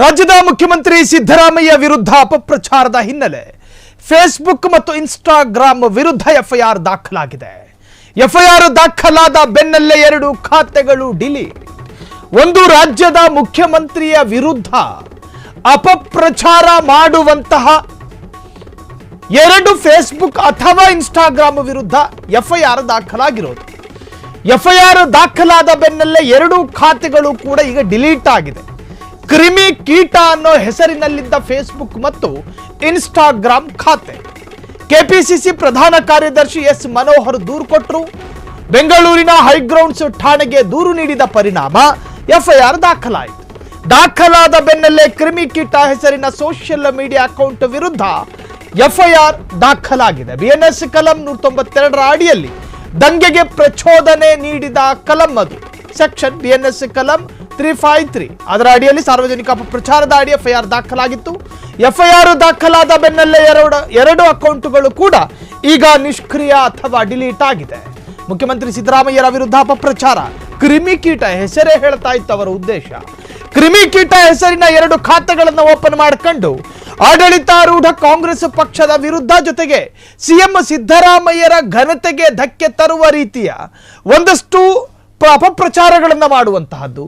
ರಾಜ್ಯದ ಮುಖ್ಯಮಂತ್ರಿ ಸಿದ್ದರಾಮಯ್ಯ ವಿರುದ್ಧ ಅಪಪ್ರಚಾರದ ಹಿನ್ನೆಲೆ ಫೇಸ್ಬುಕ್ ಮತ್ತು ಇನ್ಸ್ಟಾಗ್ರಾಮ್ ವಿರುದ್ಧ ಎಫ್ಐಆರ್ ದಾಖಲಾಗಿದೆ. ಎಫ್ಐಆರ್ ದಾಖಲಾದ ಬೆನ್ನಲ್ಲೇ 2 ಖಾತೆಗಳು ಡಿಲೀಟ್. ಒಂದು ರಾಜ್ಯದ ಮುಖ್ಯಮಂತ್ರಿಯ ವಿರುದ್ಧ ಅಪಪ್ರಚಾರ ಮಾಡುವಂತಹ 2 ಫೇಸ್ಬುಕ್ ಅಥವಾ ಇನ್ಸ್ಟಾಗ್ರಾಮ್ ವಿರುದ್ಧ ಎಫ್ಐಆರ್ ದಾಖಲಾಗಿರೋದು. ಎಫ್ಐಆರ್ ದಾಖಲಾದ ಬೆನ್ನಲ್ಲೇ 2 ಖಾತೆಗಳು ಕೂಡ ಈಗ ಡಿಲೀಟ್ ಆಗಿದೆ. ಕ್ರಿಮಿ ಕೀಟ ಅನ್ನೋ ಹೆಸರಿನಲ್ಲಿದ್ದ ಫೇಸ್ಬುಕ್ ಮತ್ತು ಇನ್ಸ್ಟಾಗ್ರಾಮ್ ಖಾತೆ. ಕೆಪಿಸಿಸಿ ಪ್ರಧಾನ ಕಾರ್ಯದರ್ಶಿ ಎಸ್ ಮನೋಹರ್ ದೂರು ಕೊಟ್ಟರು. ಬೆಂಗಳೂರಿನ ಹೈಗ್ರೌಂಡ್ಸ್ ಠಾಣೆಗೆ ದೂರು ನೀಡಿದ ಪರಿಣಾಮ ಎಫ್ಐಆರ್ ದಾಖಲಾಯಿತು. ದಾಖಲಾದ ಬೆನ್ನಲ್ಲೇ ಕ್ರಿಮಿ ಕೀಟ ಹೆಸರಿನ ಸೋಷಿಯಲ್ ಮೀಡಿಯಾ ಅಕೌಂಟ್ ವಿರುದ್ಧ ಎಫ್ಐಆರ್ ದಾಖಲಾಗಿದೆ. ಬಿಎನ್ಎಸ್ ಕಲಂ 192 ಅಡಿಯಲ್ಲಿ ದಂಗೆಗೆ ಪ್ರಚೋದನೆ ನೀಡಿದ ಕಲಂ ಅದು. ಸೆಕ್ಷನ್ ಬಿಎನ್ಎಸ್ ಕಲಂ 353 ಅದರ ಅಡಿಯಲ್ಲಿ ಸಾರ್ವಜನಿಕ ಅಪಪ್ರಚಾರದ ಅಡಿ ಎಫ್ಐಆರ್ ದಾಖಲಾಗಿತ್ತು. ಎಫ್ಐಆರ್ ದಾಖಲಾದ ಬೆನ್ನಲ್ಲೇ 2 ಅಕೌಂಟ್ಗಳು ಕೂಡ ಈಗ ನಿಷ್ಕ್ರಿಯ ಅಥವಾ ಡಿಲೀಟ್ ಆಗಿದೆ. ಮುಖ್ಯಮಂತ್ರಿ ಸಿದ್ದರಾಮಯ್ಯರ ವಿರುದ್ಧ ಅಪಪ್ರಚಾರ. ಕ್ರಿಮಿಕೀಟ ಹೆಸರೇ ಹೇಳ್ತಾ ಇತ್ತು ಅವರ ಉದ್ದೇಶ. ಕ್ರಿಮಿಕೀಟ ಹೆಸರಿನ 2 ಖಾತೆಗಳನ್ನು ಓಪನ್ ಮಾಡಿಕೊಂಡು ಆಡಳಿತಾರೂಢ ಕಾಂಗ್ರೆಸ್ ಪಕ್ಷದ ವಿರುದ್ಧ ಜೊತೆಗೆ ಸಿಎಂ ಸಿದ್ದರಾಮಯ್ಯರ ಘನತೆಗೆ ಧಕ್ಕೆ ತರುವ ರೀತಿಯ ಒಂದಷ್ಟು ಅಪಪ್ರಚಾರಗಳನ್ನು ಮಾಡುವಂತಹದ್ದು,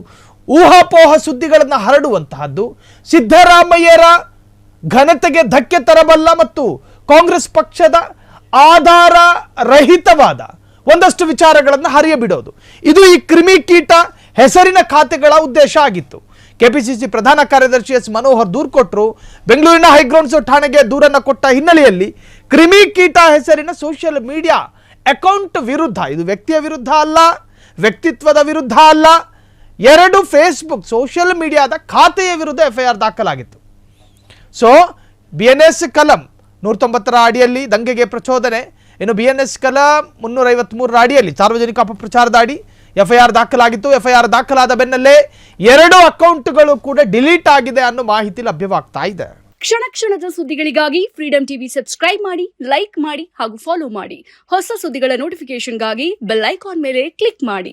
ಊಹಾಪೋಹ ಸುದ್ದಿಗಳನ್ನು ಹರಡುವಂತಹದ್ದು, ಸಿದ್ದರಾಮಯ್ಯರ ಘನತೆಗೆ ಧಕ್ಕೆ ತರಬಲ್ಲ ಮತ್ತು ಕಾಂಗ್ರೆಸ್ ಪಕ್ಷದ ಆಧಾರ ರಹಿತವಾದ ಒಂದಷ್ಟು ವಿಚಾರಗಳನ್ನು ಹರಿಯಬಿಡೋದು. ಇದು ಈ ಕ್ರಿಮಿಕೀಟ ಹೆಸರಿನ ಖಾತೆಗಳ ಉದ್ದೇಶ ಆಗಿತ್ತು. ಕೆಪಿಸಿಸಿ ಪ್ರಧಾನ ಕಾರ್ಯದರ್ಶಿ ಎಸ್ ಮನೋಹರ್ ದೂರು ಕೊಟ್ಟರು. ಬೆಂಗಳೂರಿನ ಹೈಗ್ರೌಂಡ್ಸ್ ಠಾಣೆಗೆ ದೂರನ್ನು ಕೊಟ್ಟ ಹಿನ್ನೆಲೆಯಲ್ಲಿ ಕ್ರಿಮಿಕೀಟ ಹೆಸರಿನ ಸೋಷಿಯಲ್ ಮೀಡಿಯಾ ಅಕೌಂಟ್ ವಿರುದ್ಧ, ಇದು ವ್ಯಕ್ತಿಯ ವಿರುದ್ಧ ಅಲ್ಲ, ವ್ಯಕ್ತಿತ್ವದ ವಿರುದ್ಧ ಅಲ್ಲ, 2 ಫೇಸ್ಬುಕ್ ಸೋಷಿಯಲ್ ಮೀಡಿಯಾದ ಖಾತೆಯ ವಿರುದ್ಧ ಎಫ್ಐಆರ್ ದಾಖಲಾಗಿತ್ತು. ಸೊ ಬಿಎನ್ಎಸ್ ಕಲಂ 190 ಅಡಿಯಲ್ಲಿ ದಂಗೆಗೆ ಪ್ರಚೋದನೆ, ಇನ್ನು ಬಿಎನ್ಎಸ್ ಕಲಂ 353 ಅಡಿಯಲ್ಲಿ ಸಾರ್ವಜನಿಕ ಅಪಪ್ರಚಾರದ ಅಡಿ ಎಫ್ಐಆರ್ ದಾಖಲಾಗಿತ್ತು. ಎಫ್ಐಆರ್ ದಾಖಲಾದ ಬೆನ್ನಲ್ಲೇ 2 ಅಕೌಂಟ್ಗಳು ಕೂಡ ಡಿಲೀಟ್ ಆಗಿದೆ ಅನ್ನೋ ಮಾಹಿತಿ ಲಭ್ಯವಾಗ್ತಾ ಇದೆ. ಕ್ಷಣ ಕ್ಷಣದ ಸುದ್ದಿಗಳಿಗಾಗಿ ಫ್ರೀಡಂ ಟಿವಿ ಸಬ್ಸ್ಕ್ರೈಬ್ ಮಾಡಿ, ಲೈಕ್ ಮಾಡಿ ಹಾಗೂ ಫಾಲೋ ಮಾಡಿ. ಹೊಸ ಸುದ್ದಿಗಳ ನೋಟಿಫಿಕೇಶನ್ಗಾಗಿ ಬೆಲ್ ಐಕಾನ್ ಮೇಲೆ ಕ್ಲಿಕ್ ಮಾಡಿ.